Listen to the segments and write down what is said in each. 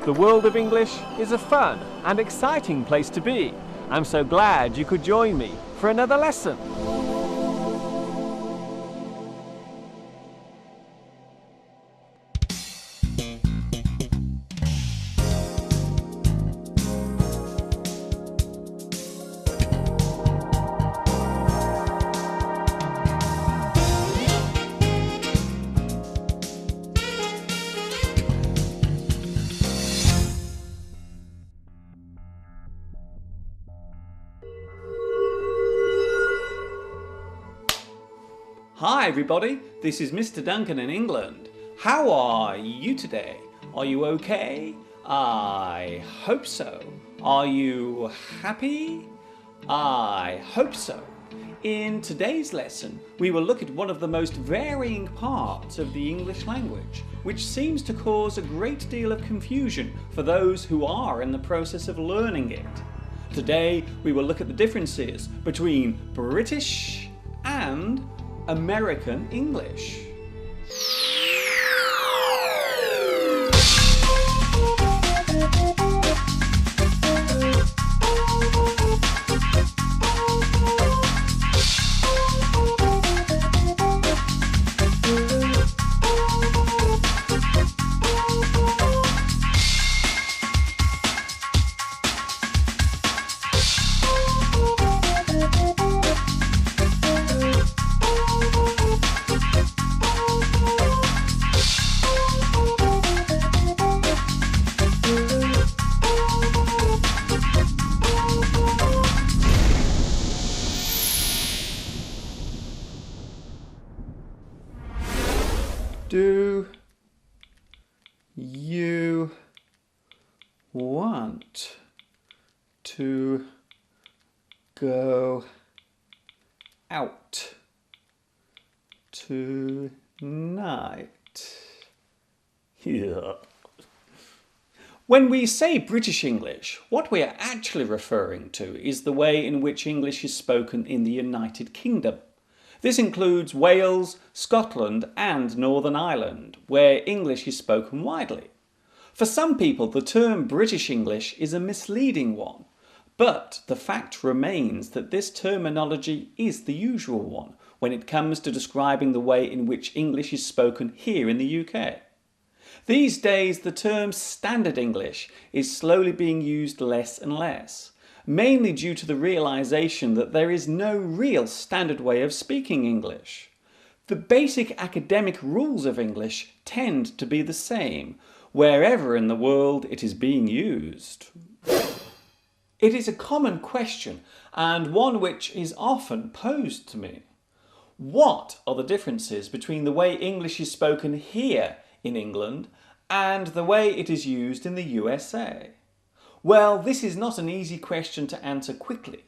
The world of English is a fun and exciting place to be. I'm so glad you could join me for another lesson. Hi everybody, this is Mr. Duncan in England. How are you today? Are you okay? I hope so. Are you happy? I hope so. In today's lesson, we will look at one of the most varying parts of the English language, which seems to cause a great deal of confusion for those who are in the process of learning it. Today, we will look at the differences between British and American English. Do you want to go out tonight? Yeah. When we say British English, what we are actually referring to is the way in which English is spoken in the United Kingdom. This includes Wales, Scotland and Northern Ireland, where English is spoken widely. For some people, the term British English is a misleading one, but the fact remains that this terminology is the usual one when it comes to describing the way in which English is spoken here in the UK. These days, the term Standard English is slowly being used less and less, mainly due to the realisation that there is no real standard way of speaking English. The basic academic rules of English tend to be the same, wherever in the world it is being used. It is a common question, and one which is often posed to me. What are the differences between the way English is spoken here in England and the way it is used in the USA? Well, this is not an easy question to answer quickly.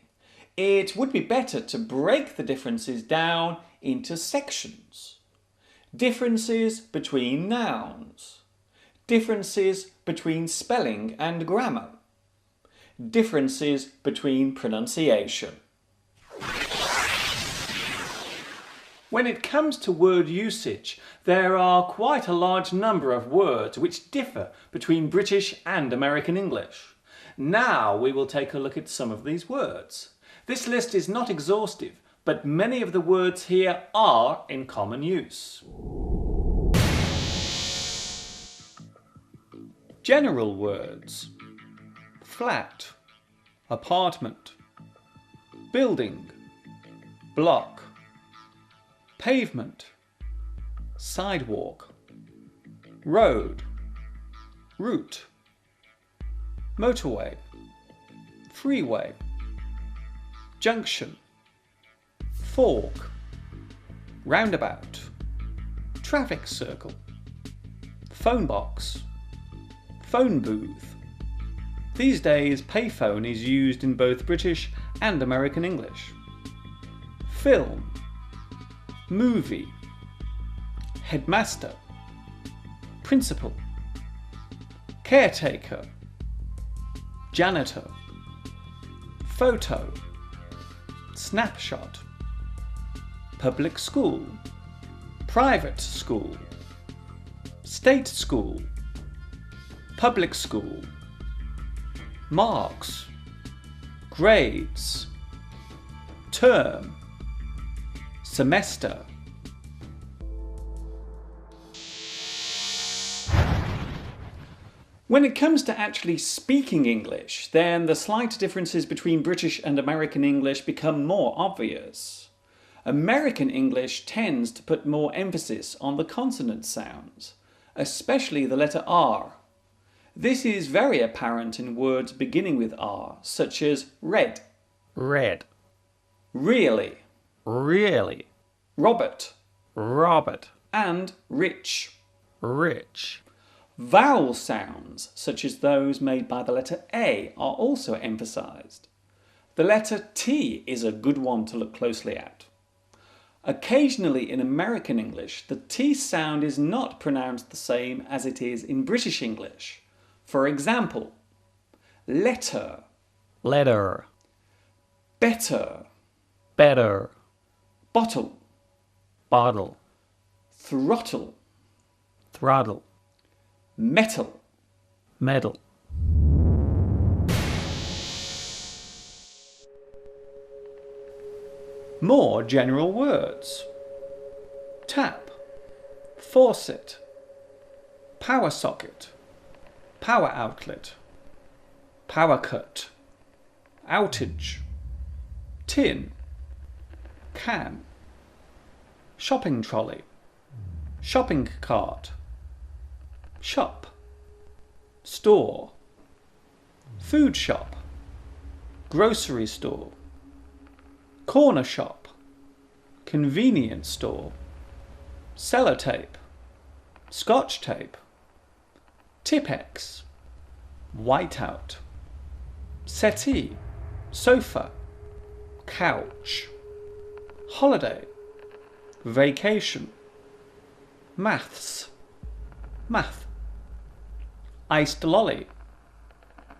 It would be better to break the differences down into sections. Differences between nouns. Differences between spelling and grammar. Differences between pronunciation. When it comes to word usage, there are quite a large number of words which differ between British and American English. Now we will take a look at some of these words. This list is not exhaustive, but many of the words here are in common use. General words: flat, apartment, building, block, pavement, sidewalk, road, route, motorway, freeway, junction, fork, roundabout, traffic circle, phone box, phone booth. These days, payphone is used in both British and American English. Film, movie, headmaster, principal, caretaker, janitor, photo, snapshot, public school, private school, state school, public school, marks, grades, term, semester. When it comes to actually speaking English, then the slight differences between British and American English become more obvious. American English tends to put more emphasis on the consonant sounds, especially the letter R. This is very apparent in words beginning with R, such as red, Red. really, Really. Robert, Robert. and rich. Rich. Vowel sounds, such as those made by the letter A, are also emphasised. The letter T is a good one to look closely at. Occasionally in American English, the T sound is not pronounced the same as it is in British English. For example, letter, Letter. better, Better. bottle, Bottle. throttle, Throttle. metal. Metal. More general words. Tap, faucet, power socket, power outlet, power cut, outage, tin, can, shopping trolley, shopping cart, shop, store, food shop, grocery store, corner shop, convenience store, sellotape, scotch tape, Tipex, whiteout, settee, sofa, couch, holiday, vacation, maths, math, iced lolly,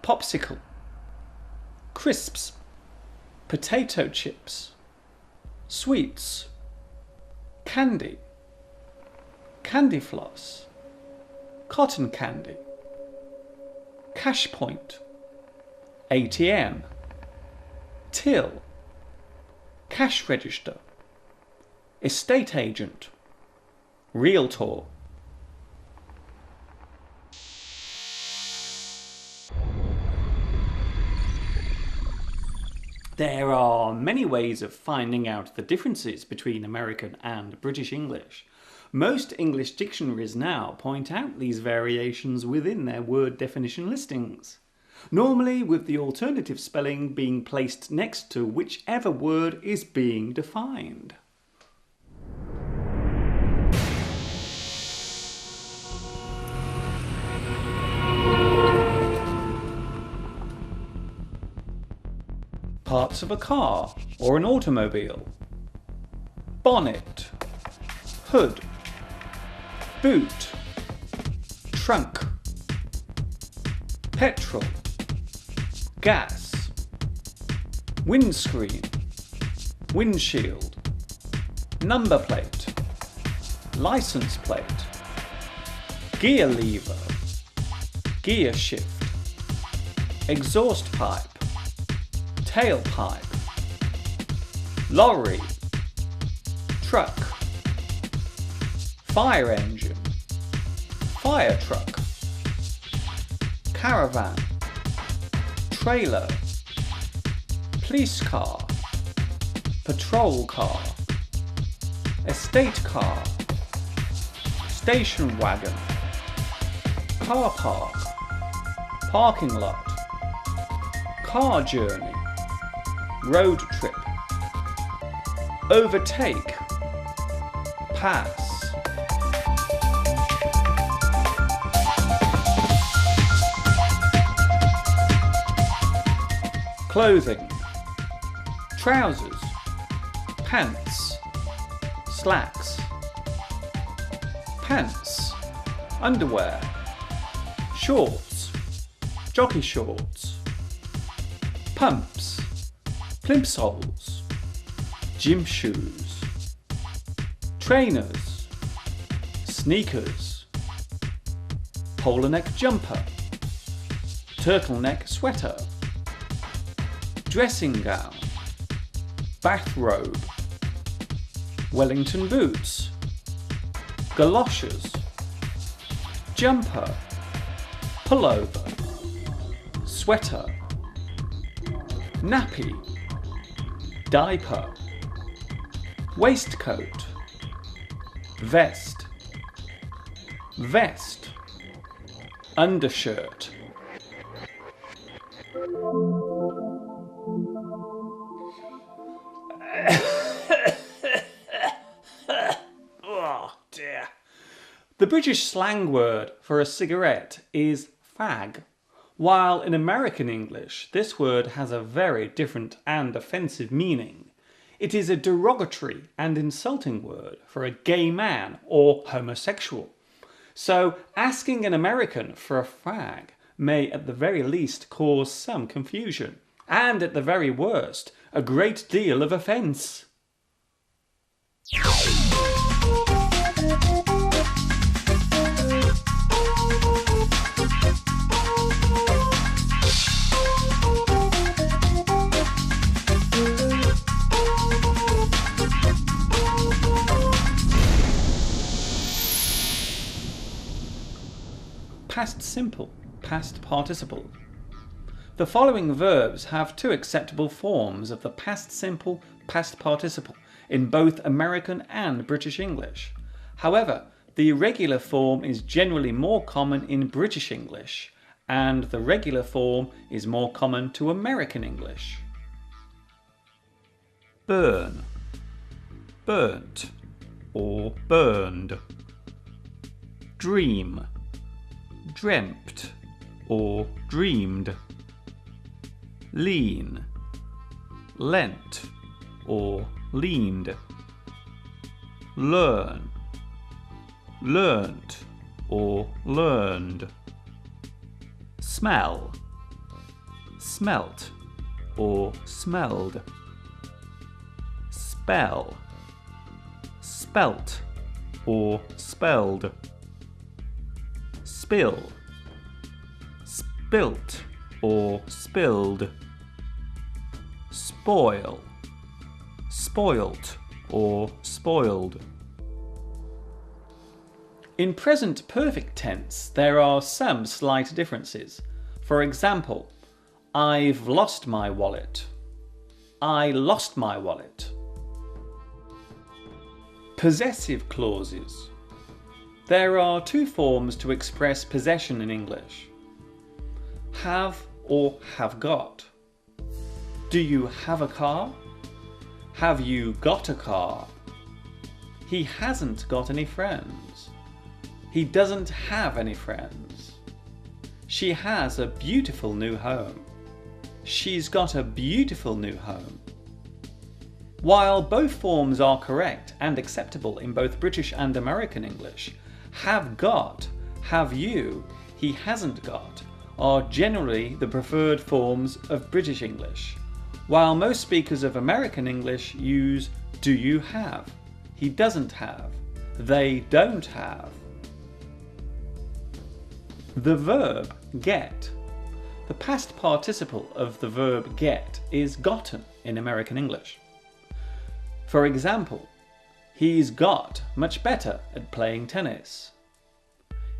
popsicle, crisps, potato chips, sweets, candy, candy floss, cotton candy, cash point, ATM, till, cash register, estate agent, realtor. There are many ways of finding out the differences between American and British English. Most English dictionaries now point out these variations within their word definition listings, normally with the alternative spelling being placed next to whichever word is being defined. Parts of a car or an automobile. Bonnet, hood, boot, trunk, petrol, gas, windscreen, windshield, number plate, license plate, gear lever, gear shift, exhaust pipe, tailpipe, lorry, truck, fire engine, fire truck, caravan, trailer, police car, patrol car, estate car, station wagon, car park, parking lot, car journey, road trip, overtake, pass. Clothing, trousers, pants, slacks, pants, underwear, shorts, jockey shorts, pumps, plimsolls, gym shoes, trainers, sneakers, polo neck jumper, turtleneck sweater, dressing gown, bathrobe, Wellington boots, galoshes, jumper, pullover, sweater, nappy, diaper, waistcoat, vest, vest, undershirt. Oh dear. The British slang word for a cigarette is fag, while in American English this word has a very different and offensive meaning. It is a derogatory and insulting word for a gay man or homosexual. So asking an American for a fag may at the very least cause some confusion, and at the very worst, a great deal of offence. Past simple, past participle. The following verbs have two acceptable forms of the past simple, past participle in both American and British English. However, the irregular form is generally more common in British English, and the regular form is more common to American English. Burn, burnt or burned. Dream, dreamt or dreamed. Lean, lent or leaned. Learn, learnt or learned. Smell, smelt or smelled. Spell, spelt or spelled. Spill, spilt or spilled. Spoil, spoilt or spoiled. In present perfect tense, there are some slight differences. For example, I've lost my wallet. I lost my wallet. Possessive clauses. There are two forms to express possession in English: have or have got. Do you have a car? Have you got a car? He hasn't got any friends. He doesn't have any friends. She has a beautiful new home. She's got a beautiful new home. While both forms are correct and acceptable in both British and American English, have got, have you, he hasn't got are generally the preferred forms of British English, while most speakers of American English use do you have, he doesn't have, they don't have. The verb get. The past participle of the verb get is gotten in American English. For example, he's got much better at playing tennis.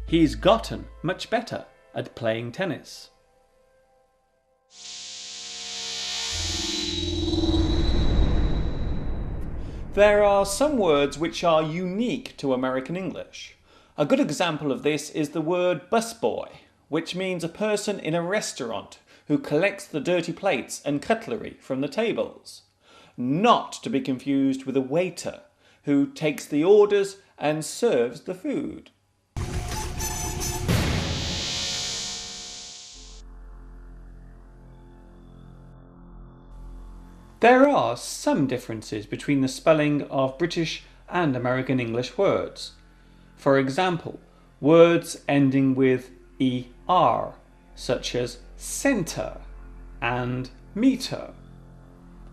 He's gotten much better at playing tennis. There are some words which are unique to American English. A good example of this is the word busboy, which means a person in a restaurant who collects the dirty plates and cutlery from the tables. Not to be confused with a waiter who takes the orders and serves the food. There are some differences between the spelling of British and American English words. For example, words ending with ER, such as centre and meter,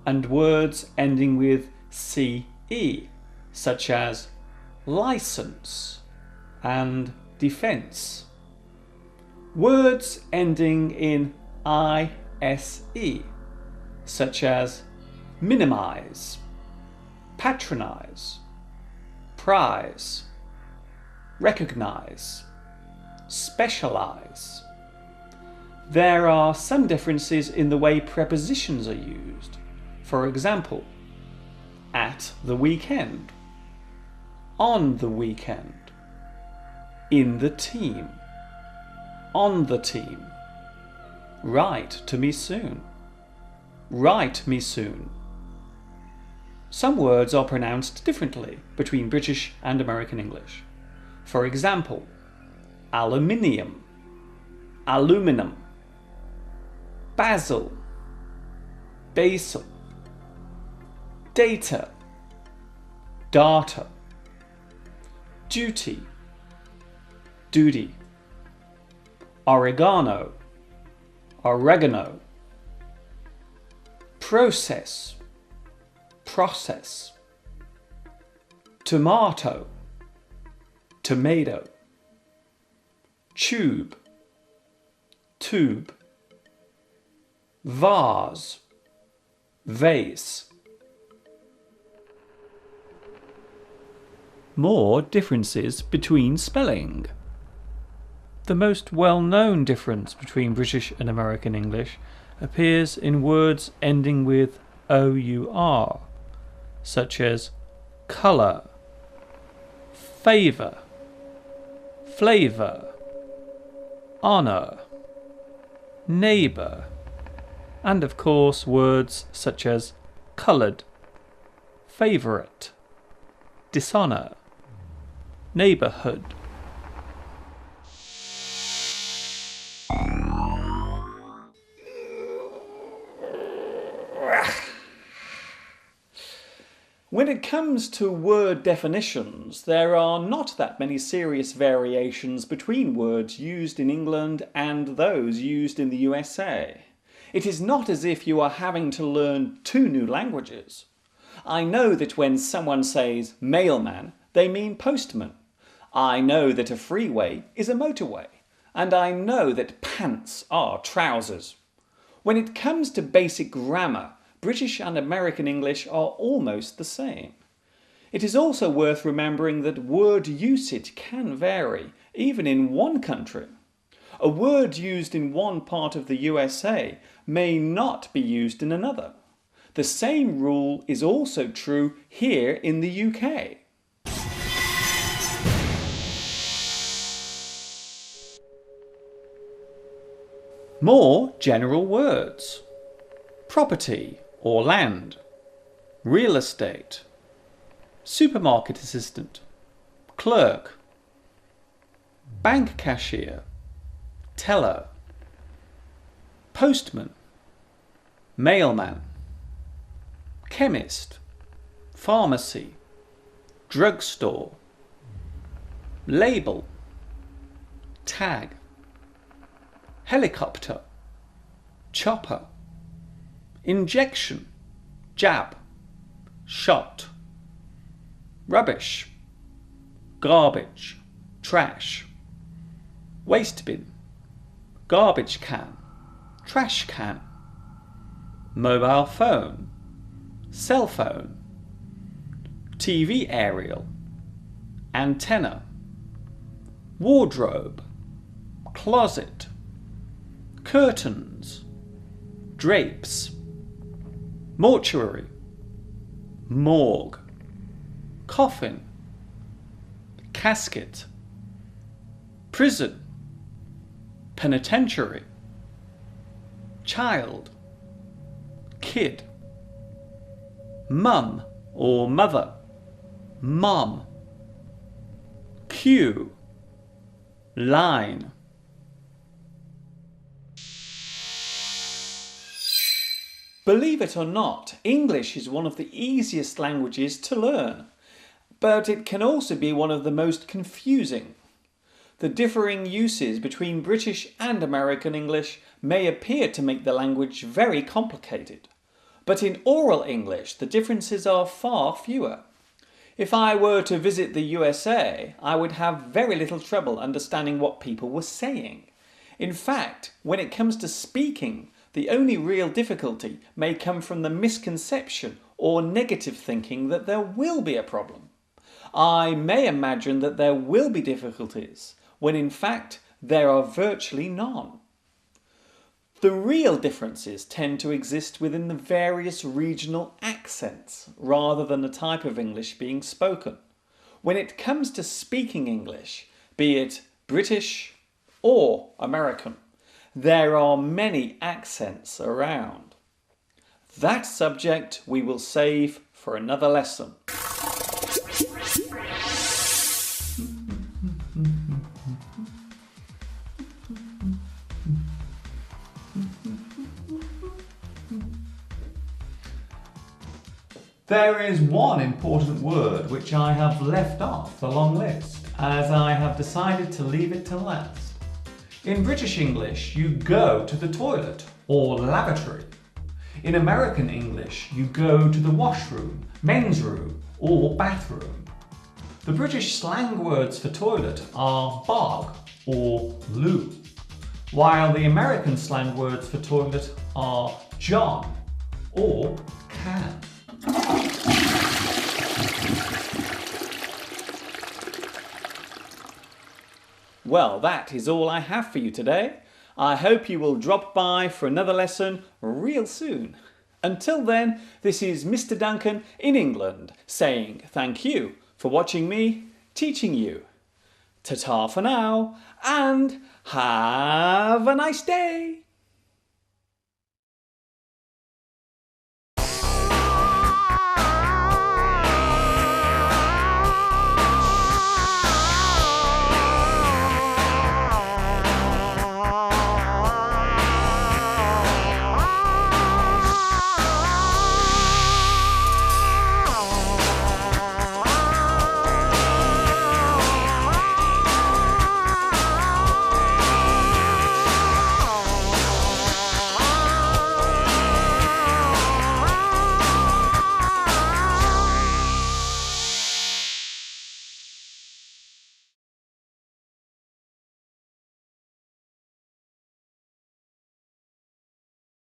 and words ending with CE, such as license and defence. Words ending in ise, such as minimize, patronize, prize, recognize, specialize. There are some differences in the way prepositions are used. For example, at the weekend, on the weekend, in the team, on the team, write to me soon, write me soon. Some words are pronounced differently between British and American English. For example, aluminium, aluminum, basil, basil, data, data, duty, duty, oregano, oregano, process, process, tomato, tomato, tube, tube, vase, vase. More differences between spelling. The most well-known difference between British and American English appears in words ending with our, such as colour, favour, flavour, honour, neighbour, and of course words such as coloured, favourite, dishonour, neighbourhood. When it comes to word definitions, there are not that many serious variations between words used in England and those used in the USA. It is not as if you are having to learn two new languages. I know that when someone says mailman, they mean postman. I know that a freeway is a motorway. And I know that pants are trousers. When it comes to basic grammar, British and American English are almost the same. It is also worth remembering that word usage can vary, even in one country. A word used in one part of the USA may not be used in another. The same rule is also true here in the UK. More general words. Property or land, real estate, supermarket assistant, clerk, bank cashier, teller, postman, mailman, chemist, pharmacy, drugstore, label, tag, helicopter, chopper, injection, jab, shot, rubbish, garbage, trash, waste bin, garbage can, trash can, mobile phone, cell phone, TV aerial, antenna, wardrobe, closet, curtains, drapes, mortuary, morgue, coffin, casket, prison, penitentiary, child, kid, mum or mother, mom, queue, line. Believe it or not, English is one of the easiest languages to learn, but it can also be one of the most confusing. The differing uses between British and American English may appear to make the language very complicated, but in oral English the differences are far fewer. If I were to visit the USA, I would have very little trouble understanding what people were saying. In fact, when it comes to speaking, the only real difficulty may come from the misconception or negative thinking that there will be a problem. I may imagine that there will be difficulties, when in fact there are virtually none. The real differences tend to exist within the various regional accents, rather than the type of English being spoken. When it comes to speaking English, be it British or American, there are many accents around. That subject we will save for another lesson. There is one important word which I have left off the long list, as I have decided to leave it to last. In British English, you go to the toilet or lavatory. In American English, you go to the washroom, men's room or bathroom. The British slang words for toilet are bog or loo, while the American slang words for toilet are john or can. Well, that is all I have for you today. I hope you will drop by for another lesson real soon. Until then, this is Mr. Duncan in England saying thank you for watching me teaching you. Ta-ta for now and have a nice day.